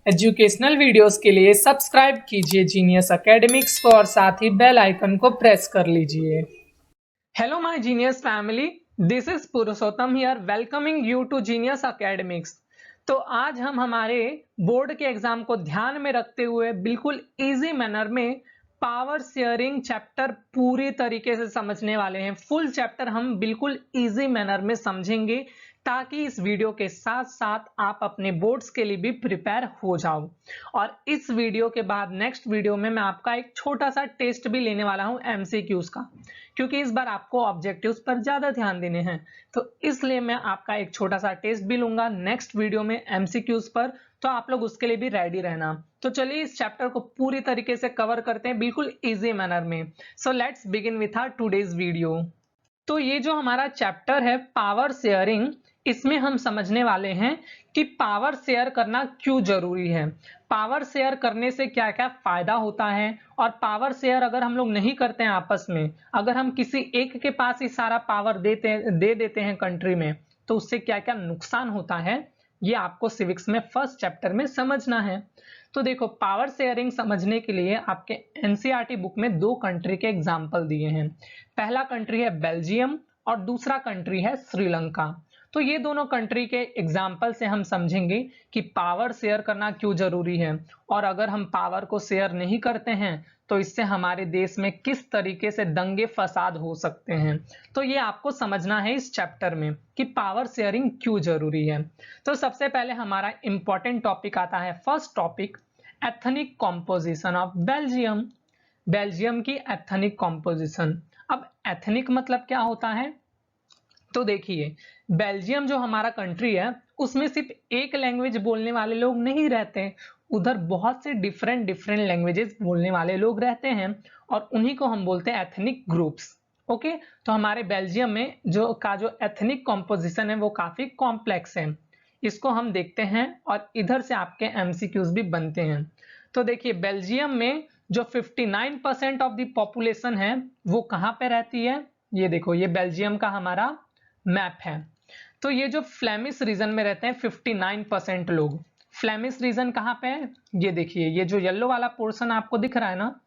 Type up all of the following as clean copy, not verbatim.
Educational videos के लिए subscribe कीजिए जीनियस एकेडमिक्स को और साथ ही बेल आइकन को प्रेस कर लीजिए। Hello my genius family, this is Purushottam here welcoming you to Genius Academics. तो आज हम हमारे बोर्ड के एग्जाम को ध्यान में रखते हुए बिल्कुल इजी मैनर में पावर शेयरिंग चैप्टर पूरी तरीके से समझने वाले हैं। फुल चैप्टर हम बिल्कुल इजी मैनर में समझेंगे ताकि इस वीडियो के साथ साथ आप अपने बोर्ड्स के लिए भी प्रिपेयर हो जाओ। और इस वीडियो के बाद नेक्स्ट वीडियो में मैं आपका एक छोटा सा टेस्ट भी लेने वाला हूं एमसीक्यूज का, क्योंकि इस बार आपको ऑब्जेक्टिव्स पर ज्यादा ध्यान देने हैं। तो इसलिए मैं आपका एक छोटा सा टेस्ट भी लूंगा नेक्स्ट वीडियो में एमसीक्यूज पर, तो आप लोग उसके लिए भी रेडी रहना। तो चलिए इस चैप्टर को पूरी तरीके से कवर करते हैं बिल्कुल इजी मैनर में। So let's begin with our today's video. तो ये जो हमारा चैप्टर है पावर शेयरिंग, इसमें हम समझने वाले हैं कि पावर शेयर करना क्यों जरूरी है, पावर शेयर करने से क्या क्या फायदा होता है, और पावर शेयर अगर हम लोग नहीं करते हैं आपस में, अगर हम किसी एक के पास ही सारा पावर दे देते हैं कंट्री में, तो उससे क्या क्या नुकसान होता है, ये आपको सिविक्स में फर्स्ट चैप्टर में समझना है। तो देखो, पावर शेयरिंग समझने के लिए आपके एनसीईआरटी बुक में दो कंट्री के एग्जाम्पल दिए हैं। पहला कंट्री है बेल्जियम और दूसरा कंट्री है श्रीलंका। तो ये दोनों कंट्री के एग्जाम्पल से हम समझेंगे कि पावर शेयर करना क्यों जरूरी है, और अगर हम पावर को शेयर नहीं करते हैं तो इससे हमारे देश में किस तरीके से दंगे फसाद हो सकते हैं। तो ये आपको समझना है इस चैप्टर में कि पावर शेयरिंग क्यों जरूरी है। तो सबसे पहले हमारा इंपॉर्टेंट टॉपिक आता है, first topic, ethnic composition of Belgium. Belgium की एथनिक कॉम्पोजिशन। अब एथनिक मतलब क्या होता है, तो देखिए, बेल्जियम जो हमारा कंट्री है उसमें सिर्फ एक लैंग्वेज बोलने वाले लोग नहीं रहते, उधर बहुत से डिफरेंट डिफरेंट लैंग्वेजेस बोलने वाले लोग रहते हैं, और उन्हीं को हम बोलते हैं एथनिक ग्रुप्स। ओके, तो हमारे बेल्जियम में जो एथनिक कॉम्पोजिशन है वो काफी कॉम्प्लेक्स है। इसको हम देखते हैं और इधर से आपके एमसीक्यूज भी बनते हैं। तो देखिए, बेल्जियम में जो 59% ऑफ द पॉपुलेशन है वो कहाँ पे रहती है, ये देखो, ये बेल्जियम का हमारा मैप है। तो ये जो फ्लेमिश रीजन में रहते हैं 59% लोग, फ्लेमिश रीजन कहाँ पे है, ये देखिए, ये जो येलो वाला पोर्शन आपको दिख रहा है ना,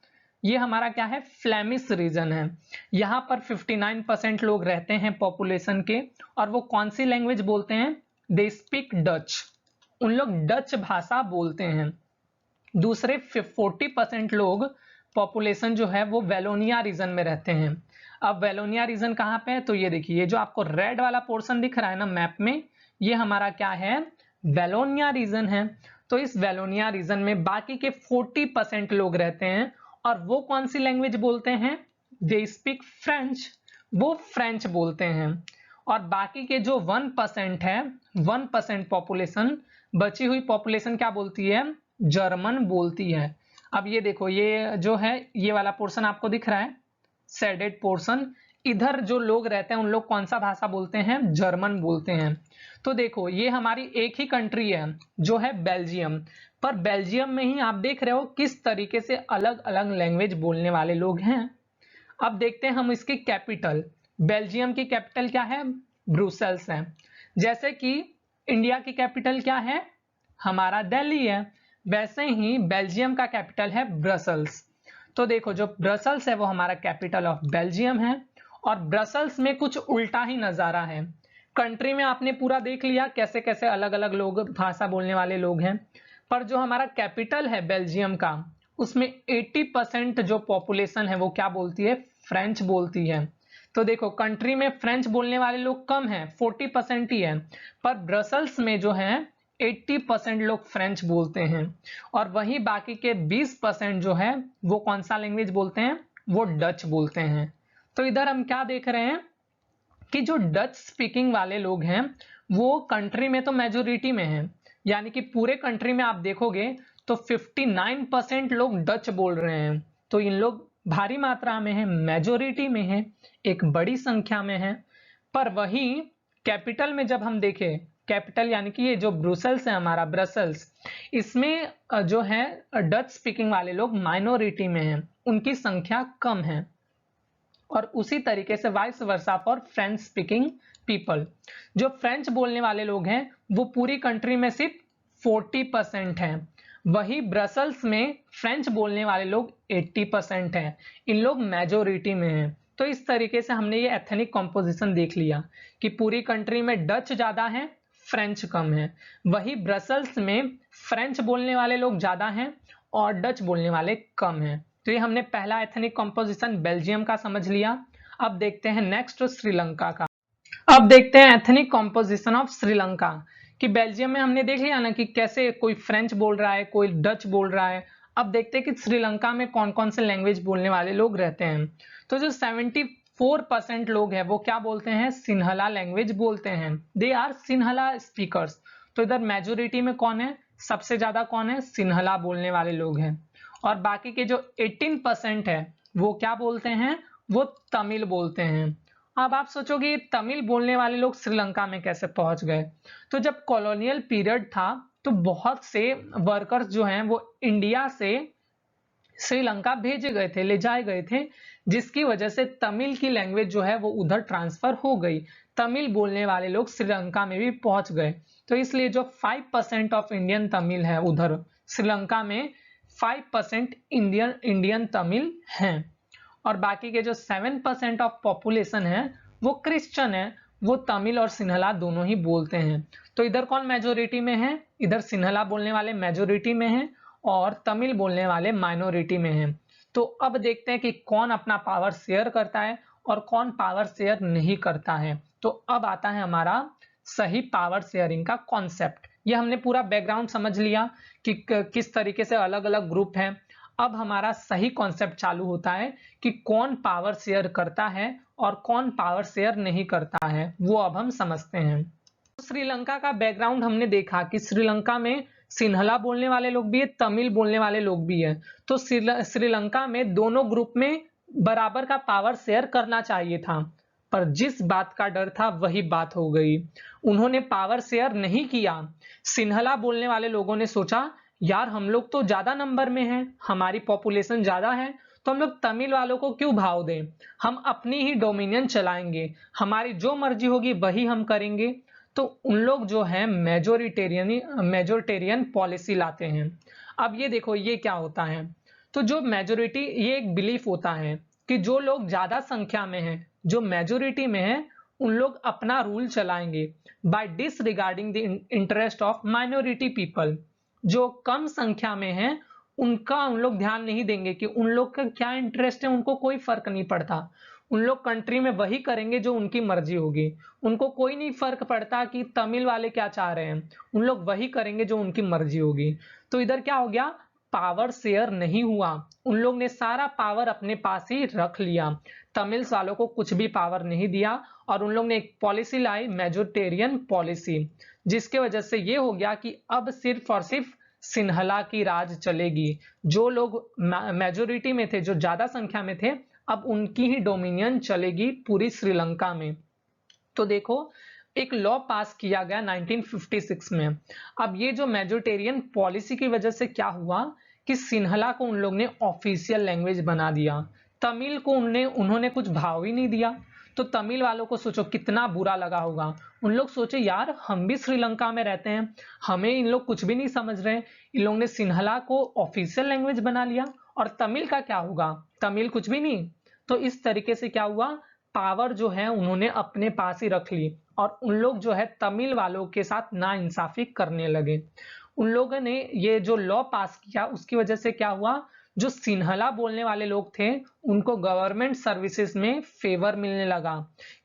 ये हमारा क्या है, फ्लेमिश रीजन है। यहाँ पर 59% लोग रहते हैं पॉपुलेशन के, और वो कौन सी लैंग्वेज बोलते हैं, दे स्पीक डच, उन लोग डच भाषा बोलते हैं। दूसरे 40% लोग पॉपुलेशन जो है वो वेलोनिया रीजन में रहते हैं। अब वेलोनिया रीजन कहाँ पे है, तो ये देखिए, ये जो आपको रेड वाला पोर्शन दिख रहा है ना मैप में, ये हमारा क्या है, वेलोनिया रीजन है। तो इस वेलोनिया रीजन में बाकी के 40% लोग रहते हैं, और वो कौन सी लैंग्वेज बोलते हैं, दे स्पीक फ्रेंच, वो फ्रेंच बोलते हैं। और बाकी के जो 1% है, 1% पॉपुलेशन, बची हुई पॉपुलेशन क्या बोलती है, जर्मन बोलती है। अब ये देखो, ये जो है, ये वाला पोर्शन आपको दिख रहा है, शेडेड पोर्शन, इधर जो लोग रहते हैं उन लोग कौन सा भाषा बोलते हैं, जर्मन बोलते हैं। तो देखो, ये हमारी एक ही कंट्री है जो है बेल्जियम, पर बेल्जियम में ही आप देख रहे हो किस तरीके से अलग अलग लैंग्वेज बोलने वाले लोग हैं। अब देखते हैं हम इसकी कैपिटल। बेल्जियम की कैपिटल क्या है, ब्रुसेल्स है। जैसे कि इंडिया की कैपिटल क्या है, हमारा दिल्ली है, वैसे ही बेल्जियम का कैपिटल है ब्रसल्स। तो देखो, जो ब्रसल्स है वो हमारा कैपिटल ऑफ बेल्जियम है, और ब्रसल्स में कुछ उल्टा ही नजारा है। कंट्री में आपने पूरा देख लिया कैसे कैसे अलग अलग लोग, भाषा बोलने वाले लोग हैं, पर जो हमारा कैपिटल है बेल्जियम का, उसमें 80% जो पॉपुलेशन है वो क्या बोलती है, फ्रेंच बोलती है। तो देखो, कंट्री में फ्रेंच बोलने वाले लोग कम हैं, 40% ही है, पर ब्रसल्स में जो है 80% लोग फ्रेंच बोलते हैं, और वहीं बाकी के 20% जो है वो कौन सा लैंग्वेज बोलते हैं, वो डच बोलते हैं। तो इधर हम क्या देख रहे हैं कि जो डच स्पीकिंग वाले लोग हैं वो कंट्री में तो मेजोरिटी में हैं, यानी कि पूरे कंट्री में आप देखोगे तो 59% लोग डच बोल रहे हैं। तो इन लोग भारी मात्रा में है, मेजोरिटी में है, एक बड़ी संख्या में है। पर वही कैपिटल में जब हम देखें, कैपिटल यानी कि ये जो ब्रुसेल्स है हमारा, ब्रसल्स, इसमें जो है डच स्पीकिंग वाले लोग माइनॉरिटी में हैं, उनकी संख्या कम है। और उसी तरीके से vice versa for French speaking people, जो फ्रेंच बोलने वाले लोग हैं वो पूरी कंट्री में सिर्फ 40% हैं। वही ब्रसल्स में फ्रेंच बोलने वाले लोग 80% हैं। इन लोग मेजोरिटी में हैं। तो इस तरीके से हमने ये एथनिक कॉम्पोजिशन देख लिया कि पूरी कंट्री में डच ज़्यादा है, फ्रेंच कम है। वही ब्रसल्स में फ्रेंच बोलने वाले लोग ज़्यादा हैं और डच बोलने वाले कम हैं। तो ये हमने पहला एथनिक कॉम्पोजिशन बेल्जियम का समझ लिया। अब देखते हैं नेक्स्ट श्रीलंका का। अब देखते हैं एथनिक कॉम्पोजिशन ऑफ श्रीलंका कि बेल्जियम में हमने देख लिया ना कि कैसे कोई फ्रेंच बोल रहा है, कोई डच बोल रहा है। अब देखते हैं कि श्रीलंका में कौन कौन से लैंग्वेज बोलने वाले लोग रहते हैं। तो जो 74% लोग हैं वो क्या बोलते हैं, सिन्हला लैंग्वेज बोलते हैं। They are Sinhala speakers. तो इधर मेजोरिटी में कौन है, सबसे ज्यादा कौन है, सिन्हला बोलने वाले लोग हैं। और बाकी के जो 18% है वो क्या बोलते हैं, वो तमिल बोलते हैं। अब आप सोचोगे तमिल बोलने वाले लोग श्रीलंका में कैसे पहुंच गए। तो जब कॉलोनियल पीरियड था तो बहुत से वर्कर्स जो हैं वो इंडिया से श्रीलंका भेजे गए थे, ले जाए गए थे, जिसकी वजह से तमिल की लैंग्वेज जो है वो उधर ट्रांसफर हो गई। तमिल बोलने वाले लोग श्रीलंका में भी पहुंच गए। तो इसलिए जो 5% ऑफ इंडियन तमिल है उधर श्रीलंका में, 5% इंडियन तमिल हैं। और बाकी के जो 7% ऑफ पॉपुलेशन है वो क्रिश्चियन है, वो तमिल और सिन्हला दोनों ही बोलते हैं। तो इधर कौन मेजोरिटी में है, इधर सिन्हला बोलने वाले मेजोरिटी में हैं और तमिल बोलने वाले माइनॉरिटी में हैं। तो अब देखते हैं कि कौन अपना पावर शेयर करता है और कौन पावर शेयर नहीं करता है। तो अब आता है हमारा सही पावर शेयरिंग का कॉन्सेप्ट। ये हमने पूरा बैकग्राउंड समझ लिया कि किस तरीके से अलग अलग ग्रुप हैं। अब हमारा सही कॉन्सेप्ट चालू होता है कि कौन पावर शेयर करता है और कौन पावर शेयर नहीं करता है, वो अब हम समझते हैं। श्रीलंका का बैकग्राउंड हमने देखा कि श्रीलंका में सिन्हला बोलने वाले लोग भी है, तमिल बोलने वाले लोग भी है। तो श्रीलंका में दोनों ग्रुप में बराबर का पावर शेयर करना चाहिए था, पर जिस बात का डर था वही बात हो गई। उन्होंने पावर शेयर नहीं किया। सिन्हला बोलने वाले लोगों ने सोचा यार हम लोग तो ज्यादा नंबर में हैं, हमारी पॉपुलेशन ज्यादा है, तो हम लोग तमिल वालों को क्यों भाव दें, हम अपनी ही डोमिनियन चलाएंगे, हमारी जो मर्जी होगी वही हम करेंगे। तो उन लोग जो है मेजोरिटेरियन पॉलिसी लाते हैं। अब ये देखो ये क्या होता है, तो जो मेजोरिटी, ये एक बिलीफ होता है कि जो लोग ज्यादा संख्या में हैं, जो मेजोरिटी में है, उन लोग अपना रूल चलाएंगे by disregarding the interest of minority people. जो कम संख्या में है उनका उन लोग ध्यान नहीं देंगे कि उन लोग का क्या इंटरेस्ट है, उनको कोई फर्क नहीं पड़ता। उन लोग कंट्री में वही करेंगे जो उनकी मर्जी होगी, उनको कोई नहीं फर्क पड़ता कि तमिल वाले क्या चाह रहे हैं, उन लोग वही करेंगे जो उनकी मर्जी होगी। तो इधर क्या हो गया, पावर शेयर नहीं हुआ, उन लोग ने सारा पावर अपने पास ही रख लिया, तमिल वालों को कुछ भी पावर नहीं दिया। और उन लोग ने एक पॉलिसी लाई, मेजोरिटेरियन पॉलिसी, जिसके वजह से ये हो गया कि अब सिर्फ और सिर्फ सिन्हला की राज चलेगी। जो लोग मेजोरिटी में थे, जो ज्यादा संख्या में थे, अब उनकी ही डोमिनियन चलेगी पूरी श्रीलंका में। तो देखो एक लॉ पास किया गया 1956 में। अब ये जो मेजोरिटेरियन पॉलिसी की वजह से क्या हुआ कि सिन्हला को उन लोग ने ऑफिशियल लैंग्वेज बना दिया, तमिल को उन्होंने कुछ भाव ही नहीं दिया। तो तमिल वालों को सोचो कितना बुरा लगा होगा। उन लोग सोचे यार हम भी श्रीलंका में रहते हैं, हमें इन लोग कुछ भी नहीं समझ रहे, इन लोग ने सिन्हला को ऑफिशियल लैंग्वेज बना लिया और तमिल का क्या होगा, तमिल कुछ भी नहीं। तो इस तरीके से क्या हुआ, पावर जो है उन्होंने अपने पास ही रख ली और उन लोग जो है तमिल वालों के साथ नाइंसाफी करने लगे। उन लोगों ने ये जो लॉ पास किया उसकी वजह से क्या हुआ, जो सिन्हला बोलने वाले लोग थे उनको गवर्नमेंट सर्विसेज में फेवर मिलने लगा।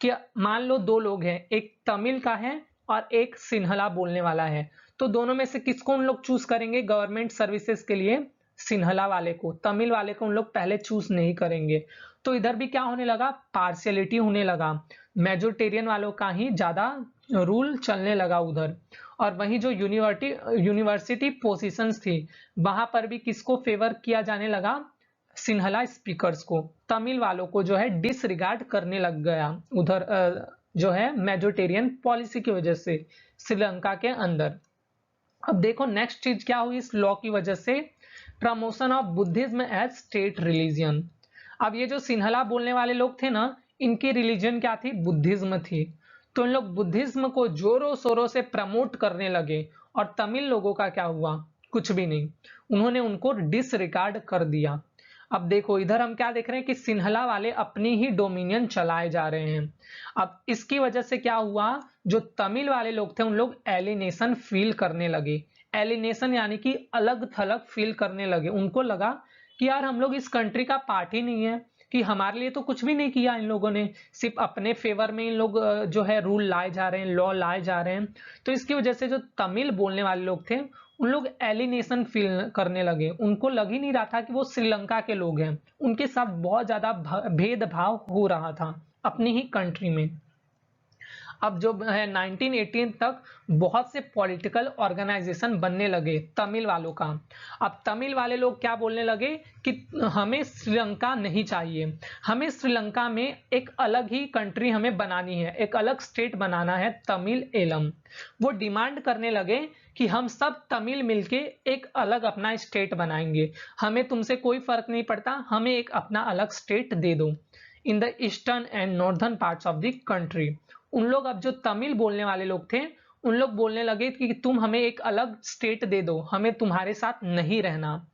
कि मान लो दो लोग हैं, एक तमिल का है और एक सिन्हला बोलने वाला है, तो दोनों में से किसको उन लोग चूज करेंगे गवर्नमेंट सर्विसेज के लिए, सिन्हला वाले को, तमिल वाले को उन लोग पहले चूज नहीं करेंगे। तो इधर भी क्या होने लगा, पार्शियलिटी होने लगा, मेजोरिटेरियन वालों का ही ज्यादा रूल चलने लगा उधर। और वहीं जो यूनिवर्सिटी पोजीशंस थी वहां पर भी किसको फेवर किया जाने लगा, सिन्हला स्पीकर्स को, तमिल वालों को जो है डिसरिगार्ड करने लग गया उधर जो है मेजोरिटेरियन पॉलिसी की वजह से श्रीलंका के अंदर। अब देखो नेक्स्ट चीज क्या हुई इस लॉ की वजह से, promotion of Buddhism as state religion. अब ये जो सिन्हला बोलने वाले लोग थे ना, इनकी रिलीजन क्या थी, बुद्धिज्म थी। तो इन लोग बुद्धिज्म को जोरों शोरों से प्रमोट करने लगे और तमिल लोगों का क्या हुआ, कुछ भी नहीं, उन्होंने उनको डिसरिगार्ड कर दिया। अब देखो इधर हम क्या देख रहे हैं कि सिन्हला वाले अपनी ही डोमिनियन चलाए जा रहे हैं। अब इसकी वजह से क्या हुआ, जो तमिल वाले लोग थे उन लोग एलिनेशन फील करने लगे। एलिनेशन यानी कि अलग थलग फील करने लगे, उनको लगा कि यार हम लोग इस कंट्री का पार्ट ही नहीं है, कि हमारे लिए तो कुछ भी नहीं किया इन लोगों ने, सिर्फ अपने फेवर में इन लोग जो है रूल लाए जा रहे हैं, लॉ लाए जा रहे हैं। तो इसकी वजह से जो तमिल बोलने वाले लोग थे उन लोग एलिनेशन फील करने लगे, उनको लग ही नहीं रहा था कि वो श्रीलंका के लोग हैं, उनके साथ बहुत ज्यादा भेदभाव हो रहा था अपनी ही कंट्री में। अब जो है 1918 तक बहुत से पॉलिटिकल ऑर्गेनाइजेशन बनने लगे तमिल वालों का। अब तमिल वाले लोग क्या बोलने लगे कि हमें श्रीलंका नहीं चाहिए, हमें श्रीलंका में एक अलग ही कंट्री हमें बनानी है, एक अलग स्टेट बनाना है, तमिल एलम। वो डिमांड करने लगे कि हम सब तमिल मिलके एक अलग अपना स्टेट बनाएंगे, हमें तुमसे कोई फर्क नहीं पड़ता, हमें एक अपना अलग स्टेट दे दो in the eastern and northern parts of the country. उन लोग, अब जो तमिल बोलने वाले लोग थे उन लोग बोलने लगे कि तुम हमें एक अलग स्टेट दे दो, हमें तुम्हारे साथ नहीं रहना।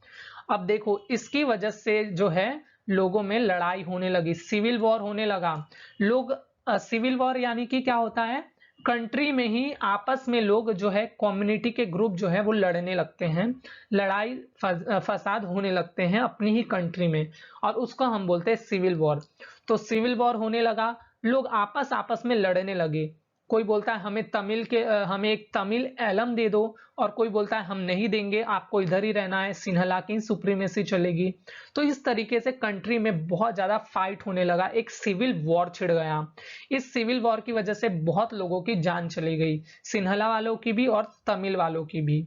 अब देखो इसकी वजह से जो है लोगों में लड़ाई होने लगी, सिविल वॉर होने लगा। लोग सिविल वॉर यानी कि क्या होता है, कंट्री में ही आपस में लोग जो है कम्युनिटी के ग्रुप जो है वो लड़ने लगते हैं, लड़ाई फसाद होने लगते हैं अपनी ही कंट्री में, और उसको हम बोलते हैं सिविल वॉर। तो सिविल वॉर होने लगा, लोग आपस आपस में लड़ने लगे, कोई बोलता है हमें एक तमिल एलम दे दो, और कोई बोलता है हम नहीं देंगे, आपको इधर ही रहना है, सिन्हला की सुप्रीमेसी चलेगी। तो इस तरीके से कंट्री में बहुत ज्यादा फाइट होने लगा, एक सिविल वॉर छिड़ गया। इस सिविल वॉर की वजह से बहुत लोगों की जान चली गई, सिन्हला वालों की भी और तमिल वालों की भी।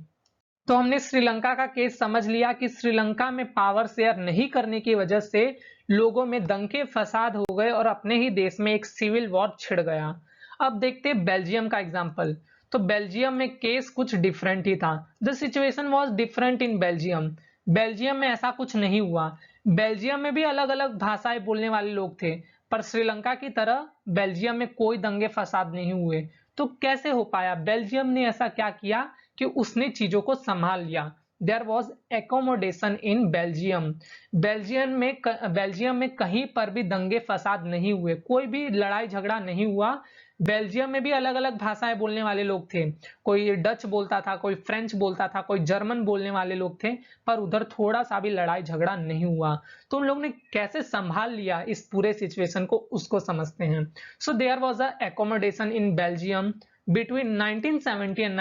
तो हमने श्रीलंका का केस समझ लिया कि श्रीलंका में पावर शेयर नहीं करने की वजह से लोगों में दंगे फसाद हो गए और अपने ही देश में एक सिविल वॉर छिड़ गया। अब देखते हैं बेल्जियम का एग्जांपल। तो बेल्जियम में केस कुछ डिफरेंट ही था, the situation was different in Belgium. Belgium में ऐसा कुछ नहीं हुआ, बेल्जियम में भी अलग अलग भाषाएं बोलने वाले लोग थे, पर श्रीलंका की तरह बेल्जियम में कोई दंगे फसाद नहीं हुए। तो कैसे हो पाया, बेल्जियम ने ऐसा क्या किया कि उसने चीजों को संभाल लिया। There was accommodation in Belgium. Belgium में कहीं पर भी दंगे फसाद नहीं हुए, कोई भी लड़ाई झगड़ा नहीं हुआ। बेल्जियम में भी अलग अलग भाषाएं बोलने वाले लोग थे, कोई डच बोलता था, कोई फ्रेंच बोलता था, कोई जर्मन बोलने वाले लोग थे, पर उधर थोड़ा सा भी लड़ाई झगड़ा नहीं हुआ। तो उन लोगों ने कैसे संभाल लिया इस पूरे सिचुएशन को, उसको समझते हैं। So there was a accommodation in Belgium between 1970 and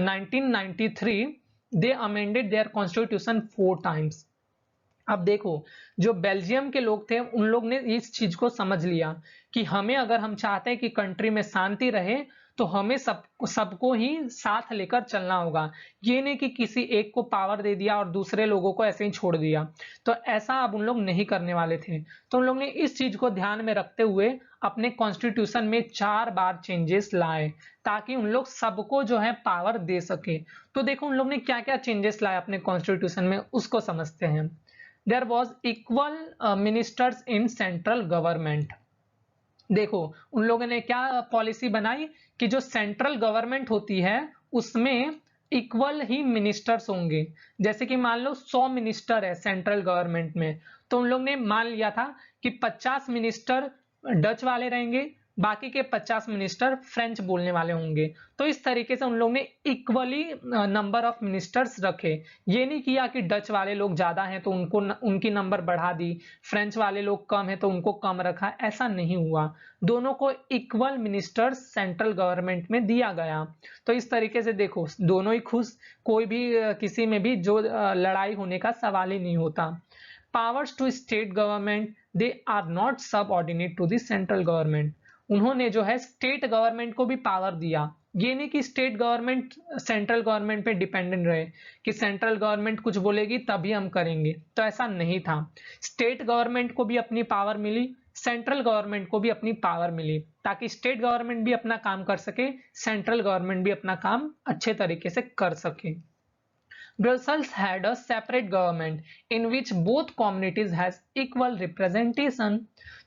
1993 they amended their constitution 4 times। अब देखो जो बेल्जियम के लोग थे उन लोग ने इस चीज को समझ लिया कि हमें, अगर हम चाहते हैं कि कंट्री में शांति रहे, तो हमें सबको ही साथ लेकर चलना होगा। ये नहीं कि किसी एक को पावर दे दिया और दूसरे लोगों को ऐसे ही छोड़ दिया, तो ऐसा अब उन लोग नहीं करने वाले थे। तो उन लोग ने इस चीज को ध्यान में रखते हुए अपने कॉन्स्टिट्यूशन में 4 बार चेंजेस लाए, ताकि उन लोग सबको जो है पावर दे सके। तो देखो उन लोग ने क्या क्या चेंजेस लाए अपने कॉन्स्टिट्यूशन में, उसको समझते हैं। There was equal ministers in central government. देखो उन लोगों ने क्या पॉलिसी बनाई कि जो सेंट्रल गवर्नमेंट होती है उसमें इक्वल ही मिनिस्टर्स होंगे। जैसे कि मान लो 100 मिनिस्टर है सेंट्रल गवर्नमेंट में, तो उन लोग ने मान लिया था कि 50 मिनिस्टर डच वाले रहेंगे, बाकी के 50 मिनिस्टर फ्रेंच बोलने वाले होंगे। तो इस तरीके से उन लोग ने इक्वली नंबर ऑफ मिनिस्टर्स रखे। ये नहीं किया कि डच वाले लोग ज्यादा हैं तो उनकी नंबर बढ़ा दी, फ्रेंच वाले लोग कम है तो उनको कम रखा, ऐसा नहीं हुआ। दोनों को इक्वल मिनिस्टर्स सेंट्रल गवर्नमेंट में दिया गया। तो इस तरीके से देखो दोनों ही खुश, कोई भी किसी में भी जो लड़ाई होने का सवाल ही नहीं होता। Powers to state government, they are not subordinate to the central government. उन्होंने जो है स्टेट गवर्नमेंट को भी पावर दिया। ये नहीं कि स्टेट गवर्नमेंट सेंट्रल गवर्नमेंट पे डिपेंडेंट रहे कि सेंट्रल गवर्नमेंट कुछ बोलेगी तभी हम करेंगे, तो ऐसा नहीं था। स्टेट गवर्नमेंट को भी अपनी पावर मिली, सेंट्रल गवर्नमेंट को भी अपनी पावर मिली, ताकि स्टेट गवर्नमेंट भी अपना काम कर सके, सेंट्रल गवर्नमेंट भी अपना काम अच्छे तरीके से कर सके। Brussels had a separate government in which both communities has equal representation।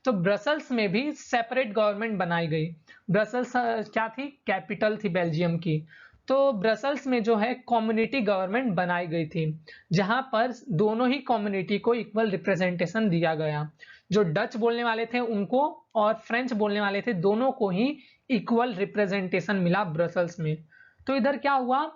तो ब्रसल्स में भी सेपरेट गवर्नमेंट बनाई गई। ब्रसल्स क्या थी, कैपिटल थी बेल्जियम की। तो ब्रसल्स में जो है कम्युनिटी गवर्नमेंट बनाई गई थी, जहां पर दोनों ही कम्युनिटी को इक्वल रिप्रेजेंटेशन दिया गया। जो डच बोलने वाले थे उनको और फ्रेंच बोलने वाले थे, दोनों को ही इक्वल रिप्रेजेंटेशन मिला ब्रसल्स में। तो इधर क्या हुआ,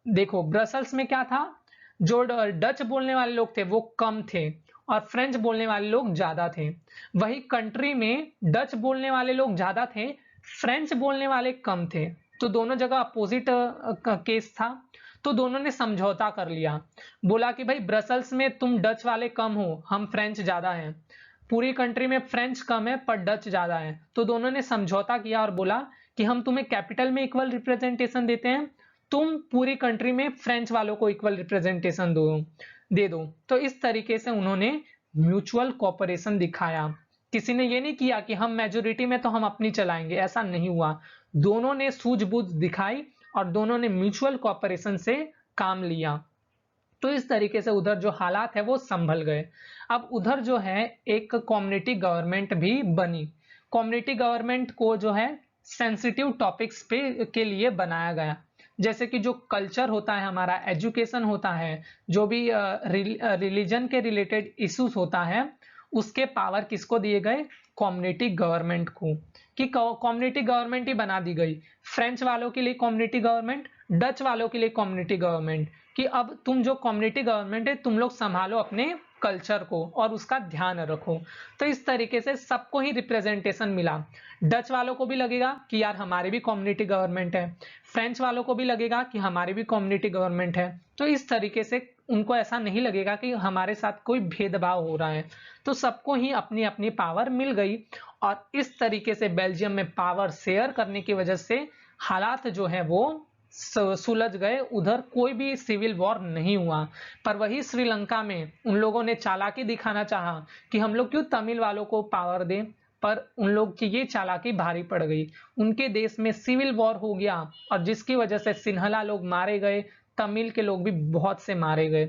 देखो ब्रसल्स में क्या था, जो डच बोलने वाले लोग थे वो कम थे और फ्रेंच बोलने वाले लोग ज्यादा थे। वही कंट्री में डच बोलने वाले लोग ज्यादा थे, फ्रेंच बोलने वाले कम थे। तो दोनों जगह अपोजिट केस था। तो दोनों ने समझौता कर लिया, बोला कि भाई ब्रसल्स में तुम डच वाले कम हो, हम फ्रेंच ज्यादा हैं। पूरी कंट्री में फ्रेंच कम है पर डच ज्यादा है। तो दोनों ने समझौता किया और बोला कि हम तुम्हें कैपिटल में इक्वल रिप्रेजेंटेशन देते हैं, तुम पूरी कंट्री में फ्रेंच वालों को इक्वल रिप्रेजेंटेशन दे दो। तो इस तरीके से उन्होंने म्यूचुअल कोऑपरेशन दिखाया। किसी ने ये नहीं किया कि हम मेजोरिटी में तो हम अपनी चलाएंगे, ऐसा नहीं हुआ। दोनों ने सूझबूझ दिखाई और दोनों ने म्यूचुअल कोऑपरेशन से काम लिया। तो इस तरीके से उधर जो हालात है वो संभल गए। अब उधर जो है एक कम्युनिटी गवर्नमेंट भी बनी। कम्युनिटी गवर्नमेंट को जो है सेंसिटिव टॉपिक्स पे के लिए बनाया गया, जैसे कि जो कल्चर होता है हमारा, एजुकेशन होता है, जो भी रिलीजन के रिलेटेड इश्यूज होता है, उसके पावर किसको दिए गए, कम्युनिटी गवर्नमेंट को। कि कम्युनिटी गवर्नमेंट ही बना दी गई, फ्रेंच वालों के लिए कम्युनिटी गवर्नमेंट, डच वालों के लिए कम्युनिटी गवर्नमेंट, कि अब तुम जो कम्युनिटी गवर्नमेंट है तुम लोग संभालो अपने कल्चर को और उसका ध्यान रखो। तो इस तरीके से सबको ही रिप्रेजेंटेशन मिला। डच वालों को भी लगेगा कि यार हमारी भी कम्युनिटी गवर्नमेंट है, फ्रेंच वालों को भी लगेगा कि हमारी भी कम्युनिटी गवर्नमेंट है। तो इस तरीके से उनको ऐसा नहीं लगेगा कि हमारे साथ कोई भेदभाव हो रहा है। तो सबको ही अपनी अपनी पावर मिल गई और इस तरीके से बेल्जियम में पावर शेयर करने की वजह से हालात जो है वो सुलझ गए। उधर कोई भी सिविल वॉर नहीं हुआ। पर वही श्रीलंका में उन लोगों ने चालाकी दिखाना चाहा कि हम लोग क्यों तमिल वालों को पावर दें, पर उन लोग की ये चालाकी भारी पड़ गई। उनके देश में सिविल वॉर हो गया और जिसकी वजह से सिन्हला लोग मारे गए, तमिल के लोग भी बहुत से मारे गए।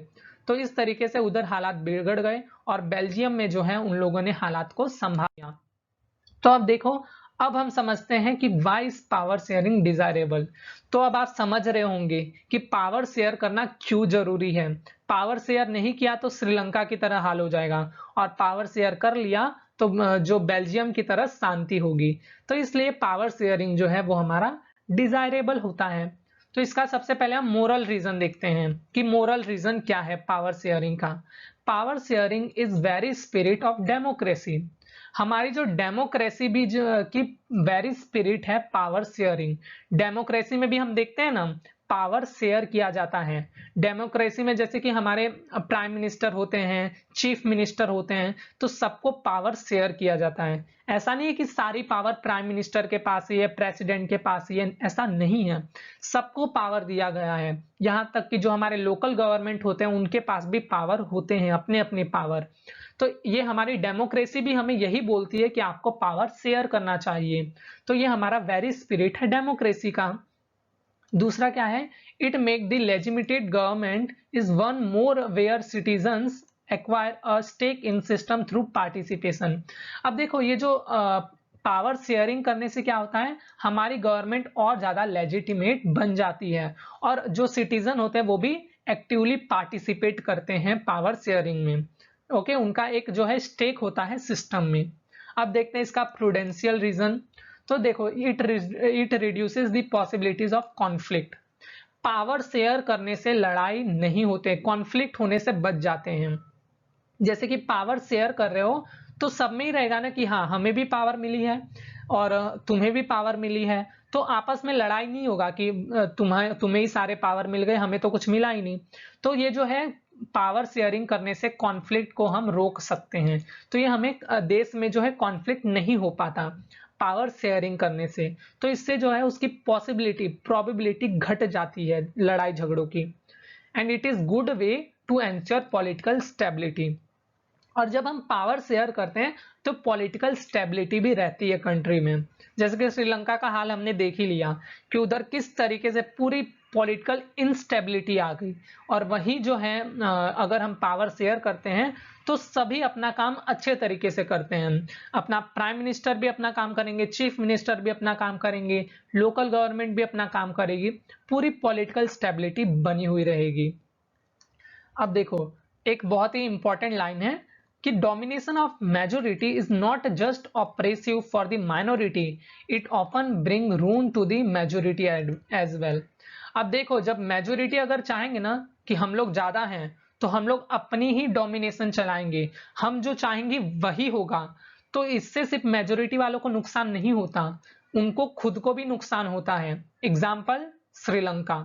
तो इस तरीके से उधर हालात बिगड़ गए और बेल्जियम में जो है उन लोगों ने हालात को संभाला। तो अब देखो, अब हम समझते हैं कि why is power sharing desirable. तो अब आप समझ रहे होंगे कि पावर शेयर करना क्यों जरूरी है। पावर शेयर नहीं किया तो श्रीलंका की तरह हाल हो जाएगा और पावर शेयर कर लिया तो जो बेल्जियम की तरह शांति होगी। तो इसलिए पावर शेयरिंग जो है वो हमारा डिजायरेबल होता है। तो इसका सबसे पहले हम मोरल रीजन देखते हैं कि मोरल रीजन क्या है पावर शेयरिंग का। Power sharing is very spirit of democracy. हमारी जो डेमोक्रेसी भी जो की वेरी स्पिरिट है पावर शेयरिंग। डेमोक्रेसी में भी हम देखते हैं ना, पावर शेयर किया जाता है। डेमोक्रेसी में जैसे कि हमारे प्राइम मिनिस्टर होते हैं, चीफ मिनिस्टर होते हैं, तो सबको पावर शेयर किया जाता है। ऐसा नहीं है कि सारी पावर प्राइम मिनिस्टर के पास ही है, प्रेसिडेंट के पास ही है, ऐसा नहीं है। सबको पावर दिया गया है। यहाँ तक कि जो हमारे लोकल गवर्नमेंट होते हैं उनके पास भी पावर होते हैं, अपने अपने पावर। तो ये हमारी डेमोक्रेसी भी हमें यही बोलती है कि आपको पावर शेयर करना चाहिए। तो ये हमारा वेरी स्पिरिट है डेमोक्रेसी का। दूसरा क्या है, it make the legitimate government is one more where citizens acquire a stake in system through participation. अब देखो ये जो पावर शेयरिंग करने से क्या होता है, हमारी गवर्नमेंट और ज्यादा लेजिटिमेट बन जाती है और जो सिटीजन होते हैं वो भी एक्टिवली पार्टिसिपेट करते हैं पावर शेयरिंग में। ओके, उनका एक जो है स्टेक होता है सिस्टम में। अब देखते हैं इसका प्रूडेंशियल रीजन। तो देखो, it reduces the possibilities of conflict. Power share करने से लड़ाई नहीं होते, कॉन्फ्लिक्ट होने से बच जाते हैं। जैसे कि पावर शेयर कर रहे हो तो सब में ही रहेगा ना कि हाँ हमें भी पावर मिली है और तुम्हें भी पावर मिली है, तो आपस में लड़ाई नहीं होगा कि तुम्हें ही सारे पावर मिल गए, हमें तो कुछ मिला ही नहीं। तो ये जो है पावर शेयरिंग करने से कॉन्फ्लिक्ट को हम रोक सकते हैं। तो ये हमें देश में जो है कॉन्फ्लिक्ट नहीं हो पाता पावर शेयरिंग करने से। तो इससे जो है उसकी पॉसिबिलिटी, प्रोबेबिलिटी घट जाती है लड़ाई झगड़ों की। And it is good way to ensure political stability. और जब हम पावर शेयर करते हैं तो पॉलिटिकल स्टेबिलिटी भी रहती है कंट्री में। जैसे कि श्रीलंका का हाल हमने देख ही लिया कि उधर किस तरीके से पूरी पॉलिटिकल इंस्टेबिलिटी आ गई। और वही जो है अगर हम पावर शेयर करते हैं तो सभी अपना काम अच्छे तरीके से करते हैं। अपना प्राइम मिनिस्टर भी अपना काम करेंगे, चीफ मिनिस्टर भी अपना काम करेंगे, लोकल गवर्नमेंट भी अपना काम करेगी, पूरी पॉलिटिकल स्टेबिलिटी बनी हुई रहेगी। अब देखो, एक बहुत ही इंपॉर्टेंट लाइन है कि domination of majority is not just oppressive for the minority, it often bring ruin to the majority as well. अब देखो, जब मेजोरिटी अगर चाहेंगे ना कि हम लोग ज्यादा हैं तो हम लोग अपनी ही डोमिनेशन चलाएंगे, हम जो चाहेंगे वही होगा। तो इससे सिर्फ मेजोरिटी वालों को नुकसान नहीं होता, उनको खुद को भी नुकसान होता है। एग्जाम्पल श्रीलंका।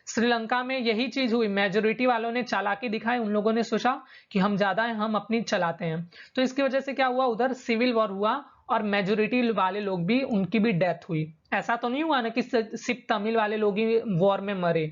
श्रीलंका में यही चीज हुई, मेजोरिटी वालों ने चालाकी दिखाई, उन लोगों ने सोचा कि हम ज्यादा हैं, हम अपनी चलाते हैं। तो इसकी वजह से क्या हुआ, उधर सिविल वॉर हुआ और मेजोरिटी वाले लोग भी, उनकी भी डेथ हुई। ऐसा तो नहीं हुआ ना कि सिर्फ तमिल वाले लोग ही वॉर में मरे,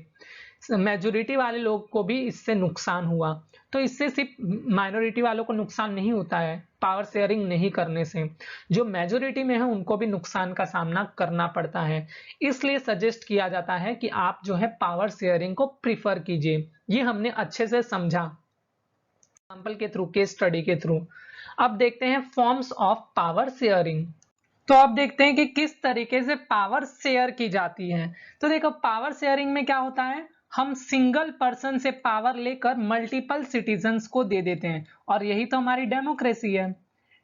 मेजोरिटी वाले लोग को भी इससे नुकसान हुआ। तो इससे सिर्फ माइनॉरिटी वालों को नुकसान नहीं होता है पावर शेयरिंग नहीं करने से, जो मेजोरिटी में है उनको भी नुकसान का सामना करना पड़ता है। इसलिए सजेस्ट किया जाता है कि आप जो है पावर शेयरिंग को प्रीफर कीजिए। ये हमने अच्छे से समझा एग्जाम्पल के थ्रू, केस स्टडी के थ्रू। अब देखते हैं फॉर्म्स ऑफ पावर शेयरिंग। तो अब देखते हैं कि किस तरीके से पावर शेयर की जाती है। तो देखो, पावर शेयरिंग में क्या होता है, हम सिंगल पर्सन से पावर लेकर मल्टीपल सिटीजन्स को दे देते हैं, और यही तो हमारी डेमोक्रेसी है।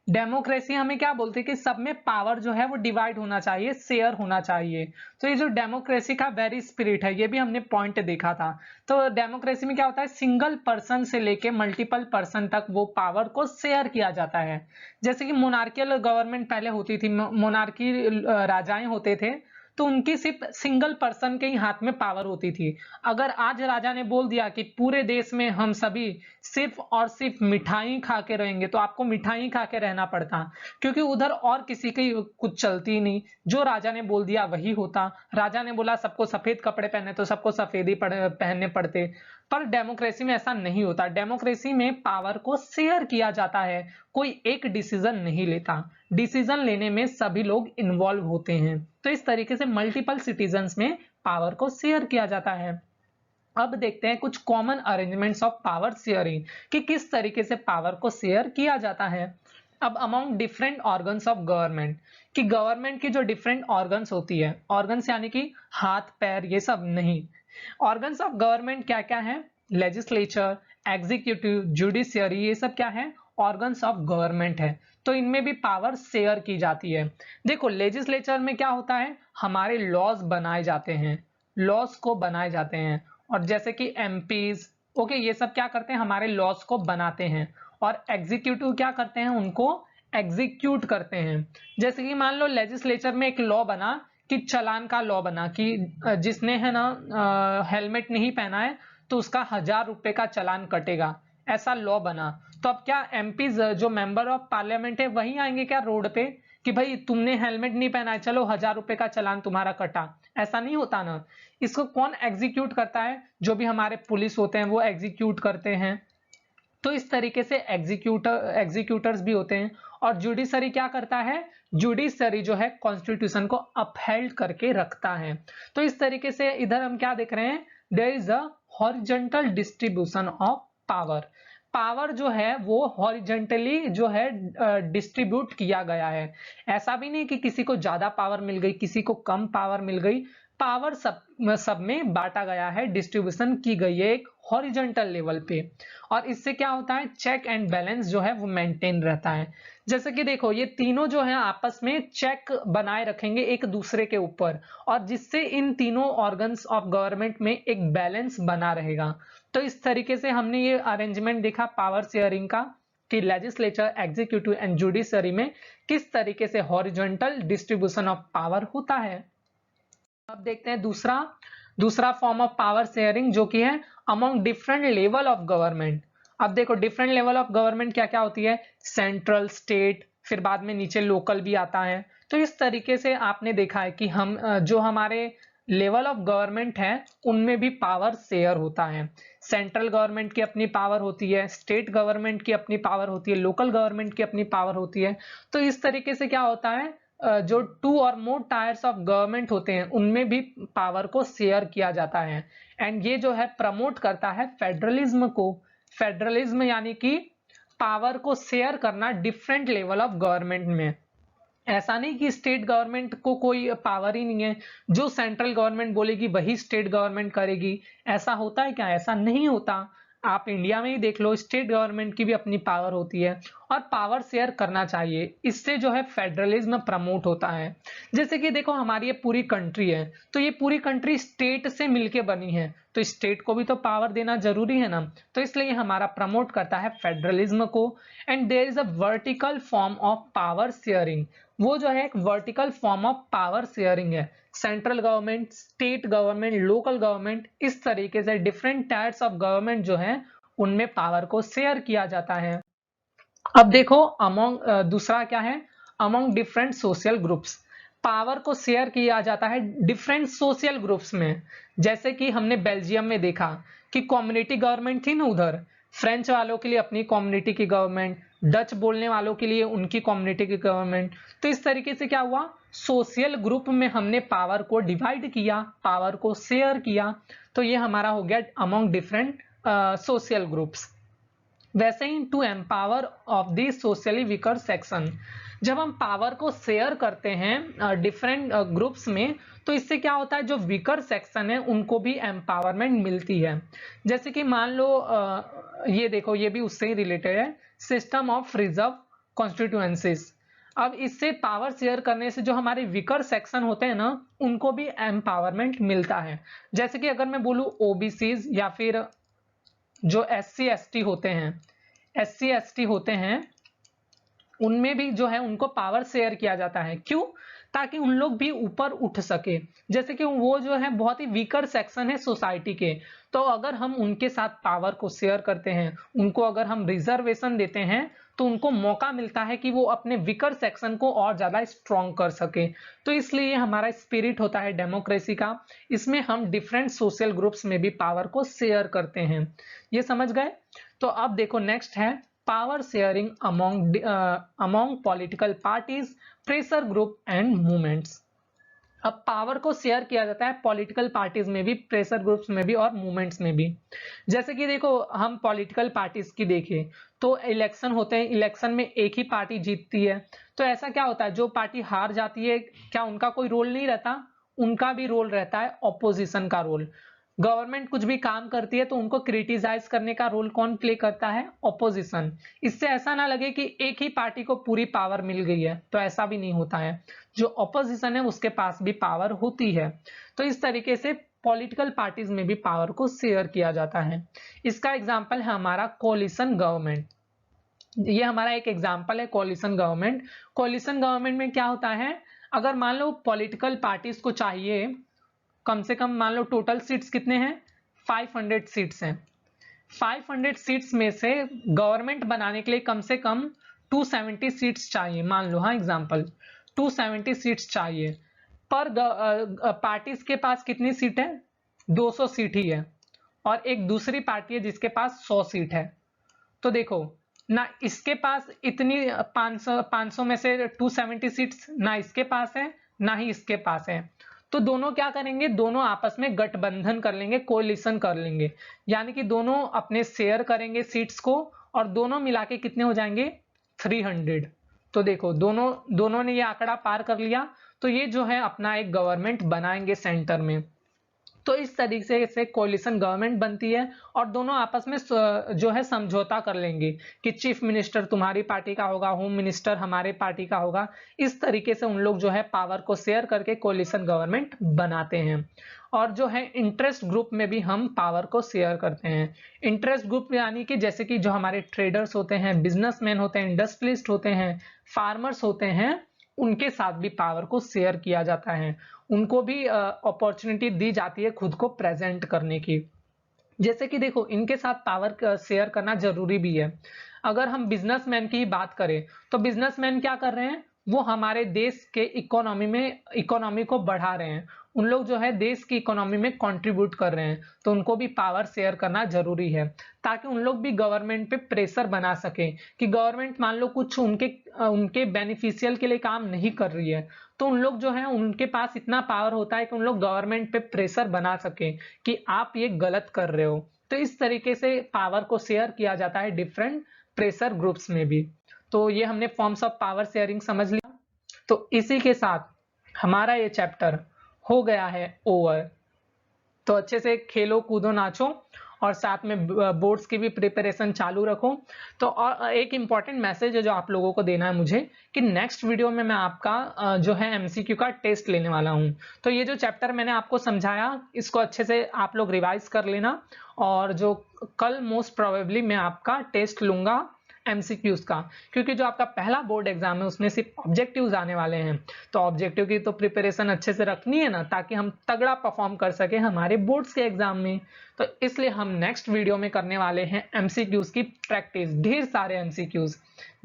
डेमोक्रेसी हमें क्या बोलते हैं कि सब में पावर जो है वो डिवाइड होना चाहिए, शेयर होना चाहिए। तो ये जो डेमोक्रेसी का वेरी स्पिरिट है, ये भी हमने पॉइंट देखा था। तो डेमोक्रेसी में क्या होता है, सिंगल पर्सन से लेके मल्टीपल पर्सन तक वो पावर को शेयर किया जाता है। जैसे कि मोनार्कियल गवर्नमेंट पहले होती थी, मोनार्की राजाएं होते थे, तो उनकी सिर्फ सिंगल पर्सन के ही हाथ में पावर होती थी। अगर आज राजा ने बोल दिया कि पूरे देश में हम सभी सिर्फ और सिर्फ मिठाई खा के रहेंगे, तो आपको मिठाई खा के रहना पड़ता, क्योंकि उधर और किसी की कुछ चलती नहीं, जो राजा ने बोल दिया वही होता। राजा ने बोला सबको सफेद कपड़े पहने तो सबको सफेद ही पहनने पड़ते। पर डेमोक्रेसी में ऐसा नहीं होता, डेमोक्रेसी में पावर को शेयर किया जाता है, कोई एक डिसीजन नहीं लेता, डिसीजन लेने में सभी लोग इन्वॉल्व होते हैं। तो इस तरीके से मल्टीपल सिटीजन्स में पावर को शेयर किया जाता है। अब देखते हैं कुछ common arrangements of power sharing कि किस तरीके से पावर को शेयर किया जाता है। अब among different organs of government, कि गवर्नमेंट की जो डिफरेंट ऑर्गन्स होती है, ऑर्गन्स यानी कि हाथ पैर ये सब नहीं, ऑर्गन्स ऑफ गवर्नमेंट क्या क्या है, लेजिस्लेचर, एग्जीक्यूटिव, जुडिशियरी, ये सब क्या है, ऑर्गन्स ऑफ गवर्नमेंट है। तो इनमें भी पावर शेयर की जाती है। देखो, लेजिस्लेचर में क्या होता है, हमारे लॉज बनाए जाते हैं, लॉज को बनाए जाते हैं, और जैसे कि एमपीज, ओके, ये सब क्या करते हैं, हमारे लॉज को बनाते हैं। और एग्जीक्यूटिव क्या करते हैं, उनको एग्जीक्यूट करते हैं। जैसे कि मान लो लेजिस्लेचर में एक लॉ बना कि चालान का लॉ बना कि जिसने है ना हेलमेट नहीं पहना है तो उसका 1000 रुपए का चालान कटेगा, ऐसा लॉ बना। तो अब क्या एमपीज जो मेंबर ऑफ पार्लियामेंट है वही आएंगे क्या रोड पे कि भाई तुमने हेलमेट नहीं पहना है, चलो 1000 रुपए का चालान तुम्हारा कटा? ऐसा नहीं होता ना। इसको कौन एग्जीक्यूट करता है, जो भी हमारे पुलिस होते हैं वो एग्जीक्यूट करते हैं। तो इस तरीके से एग्जीक्यूटर्स भी होते हैं। और जुडिशरी क्या करता है, जुडिशरी जो है कॉन्स्टिट्यूशन को अपहेल्ड करके रखता है। तो इस तरीके से इधर हम क्या देख रहे हैं, there is a horizontal distribution of power. Power जो है वो हॉरिजॉन्टली जो है डिस्ट्रीब्यूट किया गया है। ऐसा भी नहीं कि किसी को ज्यादा पावर मिल गई, किसी को कम पावर मिल गई, पावर सब में बांटा गया है, डिस्ट्रीब्यूशन की गई है एक हॉरिजॉन्टल लेवल पे। और इससे क्या होता है, चेक एंड बैलेंस जो है वो मेंटेन रहता है। जैसे कि देखो, ये तीनों जो है आपस में चेक बनाए रखेंगे एक दूसरे के ऊपर, और जिससे इन तीनों ऑर्गन्स ऑफ गवर्नमेंट में एक बैलेंस बना रहेगा। तो इस तरीके से हमने ये अरेंजमेंट देखा पावर शेयरिंग का कि लेजिस्लेचर, एग्जीक्यूटिव एंड जुडिशरी में किस तरीके से हॉरिजॉन्टल डिस्ट्रीब्यूशन ऑफ पावर होता है। अब देखते हैं दूसरा फॉर्म ऑफ पावर शेयरिंग जो कि है among different level of government. अब देखो, डिफरेंट लेवल ऑफ गवर्नमेंट क्या क्या होती है, सेंट्रल, स्टेट, फिर बाद में नीचे लोकल भी आता है। तो इस तरीके से आपने देखा है कि हम जो हमारे लेवल ऑफ गवर्नमेंट है उनमें भी पावर शेयर होता है। सेंट्रल गवर्नमेंट की अपनी पावर होती है, स्टेट गवर्नमेंट की अपनी पावर होती है, लोकल गवर्नमेंट की अपनी पावर होती है। तो इस तरीके से क्या होता है, जो 2 और मोर टायर्स ऑफ गवर्नमेंट होते हैं उनमें भी पावर को शेयर किया जाता है। एंड ये जो है प्रमोट करता है फेडरलिज्म को। फेडरलिज्म यानी कि पावर को शेयर करना डिफरेंट लेवल ऑफ गवर्नमेंट में। ऐसा नहीं कि स्टेट गवर्नमेंट को कोई पावर ही नहीं है, जो सेंट्रल गवर्नमेंट बोलेगी वही स्टेट गवर्नमेंट करेगी। ऐसा होता है क्या? ऐसा नहीं होता। आप इंडिया में ही देख लो, स्टेट गवर्नमेंट की भी अपनी पावर होती है और पावर शेयर करना चाहिए। इससे जो है फेडरलिज्म प्रमोट होता है। जैसे कि देखो हमारी ये पूरी कंट्री है, तो ये पूरी कंट्री स्टेट से मिलके बनी है, तो स्टेट को भी तो पावर देना जरूरी है ना। तो इसलिए हमारा प्रमोट करता है फेडरलिज्म को। And there is a vertical form of power sharing. वो जो है एक vertical form of power sharing है। Central government, state government, local government, इस तरीके से डिफरेंट टायर्स ऑफ गवर्नमेंट जो है उनमें पावर को शेयर किया जाता है। अब देखो अमोंग दूसरा क्या है, among different social groups. Power को शेयर किया जाता है डिफरेंट सोशल ग्रुप्स में। जैसे कि हमने बेल्जियम में देखा कि कम्युनिटी गवर्नमेंट थी ना उधर, फ्रेंच वालों के लिए अपनी कम्युनिटी की गवर्नमेंट, डच बोलने वालों के लिए उनकी कम्युनिटी की गवर्नमेंट। तो इस तरीके से क्या हुआ, सोशल ग्रुप में हमने पावर को डिवाइड किया, पावर को शेयर किया। तो ये हमारा हो गया अमोंग डिफरेंट सोशल ग्रुप्स। वैसे ही to empower of the socially weaker section, जब हम पावर को शेयर करते हैं डिफरेंट ग्रुप्स में, तो इससे क्या होता है, जो वीकर सेक्शन है उनको भी एम्पावरमेंट मिलती है। जैसे कि मान लो ये देखो, ये भी उससे ही रिलेटेड है, सिस्टम ऑफ रिजर्व कॉन्स्टिट्यूएंसीज। अब इससे पावर शेयर करने से जो हमारे वीकर सेक्शन होते हैं ना, उनको भी एम्पावरमेंट मिलता है। जैसे कि अगर मैं बोलूं ओबीसीज या फिर जो SC ST होते हैं, SC ST होते हैं, उनमें भी जो है उनको पावर शेयर किया जाता है। क्यों? ताकि उन लोग भी ऊपर उठ सके। जैसे कि वो जो है बहुत ही वीकर सेक्शन है सोसाइटी के, तो अगर हम उनके साथ पावर को शेयर करते हैं, उनको अगर हम रिजर्वेशन देते हैं, तो उनको मौका मिलता है कि वो अपने वीकर सेक्शन को और ज्यादा स्ट्रॉन्ग कर सके। तो इसलिए हमारा स्पिरिट होता है डेमोक्रेसी का, इसमें हम डिफरेंट सोशल ग्रुप्स में भी पावर को शेयर करते हैं। ये समझ गए? तो अब देखो नेक्स्ट है power sharing among political parties, pressure group and movements. अब पावर को शेयर किया जाता है पॉलिटिकल पार्टीज में भी, प्रेशर ग्रुप्स में भी और मूवमेंट्स में भी। जैसे कि देखो हम पॉलिटिकल पार्टीज की देखें तो इलेक्शन होते हैं, इलेक्शन में एक ही पार्टी जीतती है। तो ऐसा क्या होता है, जो पार्टी हार जाती है क्या उनका कोई रोल नहीं रहता? उनका भी रोल रहता है, ऑपोजिशन का रोल। गवर्नमेंट कुछ भी काम करती है तो उनको क्रिटिसाइज करने का रोल कौन प्ले करता है? ऑपोजिशन। इससे ऐसा ना लगे कि एक ही पार्टी को पूरी पावर मिल गई है, तो ऐसा भी नहीं होता है। जो ऑपोजिशन है उसके पास भी पावर होती है। तो इस तरीके से पॉलिटिकल पार्टीज में भी पावर को शेयर किया जाता है। इसका एग्जाम्पल है हमारा कोलिशन गवर्नमेंट। ये हमारा एक एग्जाम्पल है कोलिशन गवर्नमेंट। कोलिशन गवर्नमेंट में क्या होता है, अगर मान लो पॉलिटिकल पार्टीज को चाहिए कम से कम, मान लो टोटल सीट्स कितने हैं, 500 सीट्स हैं। 500 सीट्स में से गवर्नमेंट बनाने के लिए कम से कम 270 सीट्स चाहिए। मान लो, हाँ एग्जांपल, 270 सीट्स चाहिए। पर पार्टीज के पास कितनी सीट है? 200 सीट ही है। और एक दूसरी पार्टी है जिसके पास 100 सीट है। तो देखो ना, इसके पास इतनी 500 में से 270 सीट्स ना इसके पास है, ना ही इसके पास है। तो दोनों क्या करेंगे, दोनों आपस में गठबंधन कर लेंगे, कोलिशन कर लेंगे। यानी कि दोनों अपने शेयर करेंगे सीट्स को और दोनों मिला के कितने हो जाएंगे? 300। तो देखो दोनों ने ये आंकड़ा पार कर लिया, तो ये जो है अपना एक गवर्नमेंट बनाएंगे सेंटर में। तो इस तरीके से कोलिशन गवर्नमेंट बनती है और दोनों आपस में जो है समझौता कर लेंगे कि चीफ मिनिस्टर तुम्हारी पार्टी का होगा, होम मिनिस्टर हमारे पार्टी का होगा। इस तरीके से उन लोग जो है पावर को शेयर करके कोलिशन गवर्नमेंट बनाते हैं। और जो है इंटरेस्ट ग्रुप में भी हम पावर को शेयर करते हैं। इंटरेस्ट ग्रुप यानी कि जैसे कि जो हमारे ट्रेडर्स होते हैं, बिजनेसमैन होते हैं, इंडस्ट्रियलिस्ट होते हैं, फार्मर्स होते हैं, उनके साथ भी पावर को शेयर किया जाता है। उनको भी अपॉर्चुनिटी दी जाती है खुद को प्रेजेंट करने की। जैसे कि देखो इनके साथ पावर शेयर करना जरूरी भी है। अगर हम बिजनेसमैन की ही बात करें तो बिजनेसमैन क्या कर रहे हैं, वो हमारे देश के इकोनॉमी को बढ़ा रहे हैं। उन लोग जो है देश की इकोनॉमी में कंट्रीब्यूट कर रहे हैं, तो उनको भी पावर शेयर करना जरूरी है। ताकि उन लोग भी गवर्नमेंट पे प्रेशर बना सके कि गवर्नमेंट मान लो कुछ उनके बेनिफिशियल के लिए काम नहीं कर रही है, तो उन लोग जो है उनके पास इतना पावर होता है कि उन लोग गवर्नमेंट पे प्रेशर बना सके कि आप ये गलत कर रहे हो। तो इस तरीके से पावर को शेयर किया जाता है डिफरेंट प्रेशर ग्रुप्स में भी। तो ये हमने फॉर्म्स ऑफ पावर शेयरिंग समझ लिया। तो इसी के साथ हमारा ये चैप्टर हो गया है ओवर। तो अच्छे से खेलो कूदो नाचो और साथ में बोर्ड्स की भी प्रिपरेशन चालू रखो। तो और एक इम्पॉर्टेंट मैसेज है जो आप लोगों को देना है मुझे कि नेक्स्ट वीडियो में मैं आपका जो है एमसीक्यू का टेस्ट लेने वाला हूं। तो ये जो चैप्टर मैंने आपको समझाया इसको अच्छे से आप लोग रिवाइज कर लेना, और जो कल मोस्ट प्रोबेबली मैं आपका टेस्ट लूंगा एमसीक्यूज का, क्योंकि जो आपका पहला बोर्ड एग्जाम है उसमें सिर्फ ऑब्जेक्टिव्स आने वाले हैं। तो ऑब्जेक्टिव की तो प्रिपरेशन अच्छे से रखनी है ना, ताकि हम तगड़ा परफॉर्म कर सके हमारे बोर्ड्स के एग्जाम में। तो इसलिए हम नेक्स्ट वीडियो में करने वाले हैं एमसीक्यूज की प्रैक्टिस, ढेर सारे एमसीक्यूज,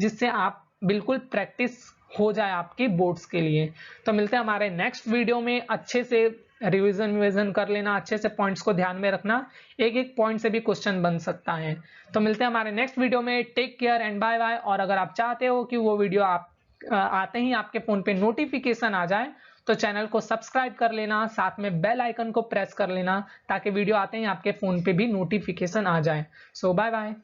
जिससे आप बिल्कुल प्रैक्टिस हो जाए आपकी बोर्ड्स के लिए। तो मिलते हैं हमारे नेक्स्ट वीडियो में। अच्छे से रिवीजन कर लेना, अच्छे से पॉइंट्स को ध्यान में रखना, एक एक पॉइंट से भी क्वेश्चन बन सकता है। तो मिलते हैं हमारे नेक्स्ट वीडियो में। Take care and bye bye. और अगर आप चाहते हो कि वो वीडियो आप आते ही आपके फोन पे नोटिफिकेशन आ जाए तो चैनल को सब्सक्राइब कर लेना, साथ में बेल आइकन को प्रेस कर लेना ताकि वीडियो आते ही आपके फोन पे भी नोटिफिकेशन आ जाए। सो बाय बाय।